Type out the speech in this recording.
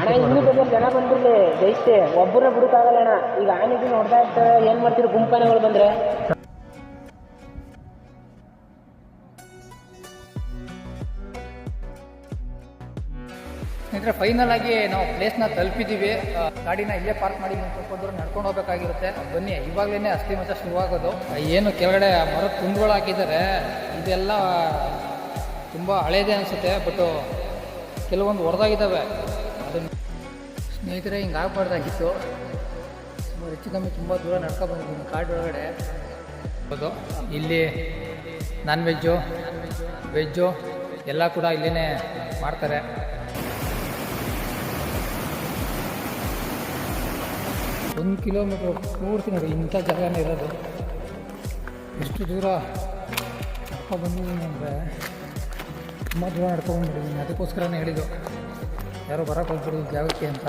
ಅಣ್ಣ ಇನ್ನೂ ಬೇಕಾದ್ರೆ ಜನ ಬಂದಿರಲಿ ಜೈಸ್ತೆ ಒಬ್ಬರನ್ನ ಬಿಡಕ್ಕಾಗಲ್ಲ ಅಣ್ಣ. ಈಗ ಆನೆಗೆ ನೋಡ್ತಾ ಇರ್ತಾರೆ, ಏನು ಮಾಡ್ತೀರಿ ಗುಂಪಾನೆಗಳು ಬಂದರೆ. ಸ್ನೇಹಿತರೆ, ಫೈನಲ್ ಆಗಿ ನಾವು ಪ್ಲೇಸ್ನ ತಲುಪಿದ್ದೀವಿ. ಗಾಡಿನ ಇಲ್ಲೇ ಪಾರ್ಕ್ ಮಾಡಿ ಕರ್ಕೊಂಡ್ರು ನಡ್ಕೊಂಡು ಹೋಗ್ಬೇಕಾಗಿರುತ್ತೆ. ಬನ್ನಿ, ಇವಾಗಲೇ ಅಸ್ಥಿ ಮಚ್ಚ ಶುರುವಾಗೋದು. ಏನು ಕೆಳಗಡೆ ಮರದ ತುಂಡುಗಳು ಹಾಕಿದ್ದಾರೆ, ಇದೆಲ್ಲ ತುಂಬ ಹಳೇದೇ ಅನಿಸುತ್ತೆ. ಬಟ್ ಕೆಲವೊಂದು ಹೊಡೆದಾಗಿದ್ದಾವೆ. ಅದನ್ನು ಸ್ನೇಹಿತರೆ ಹಿಂಗೆ ಆಗಬಾರ್ದಾಗಿತ್ತು. ಸುಮಾರು ಹೆಚ್ಚು ಕಮ್ಮಿ ತುಂಬ ದೂರ ನಡ್ಕೊಂಡು ಬಂದಿದ್ದೀನಿ ಕಾಡು ಒಳಗಡೆ. ಹೌದು, ಇಲ್ಲಿ ನಾನ್ ವೆಜ್ಜು ವೆಜ್ಜು ಎಲ್ಲ ಕೂಡ ಇಲ್ಲೇ ಮಾಡ್ತಾರೆ. 1 ಕಿಲೋಮೀಟ್ರ್ ಪೂರ್ತಿ ನೋಡಿ ಇಂಥ ಜಾಗನೇ ಇರೋದು. ಎಷ್ಟು ದೂರ ನಡ್ಕೊಂಡು ಬಂದಿದ್ದೀನಿ ಅಂದರೆ ತುಂಬ ದೂರ ನಡ್ಕೊಂಡು ಬಂದಿದ್ದೀನಿ. ಅದಕ್ಕೋಸ್ಕರನೇ ಹೇಳಿದ್ದು ಯಾರೋ ಬರೋಕ್ಕೆ ಹೋಗ್ಬಿಡಿ ಜಾಗಕ್ಕೆ ಅಂತ.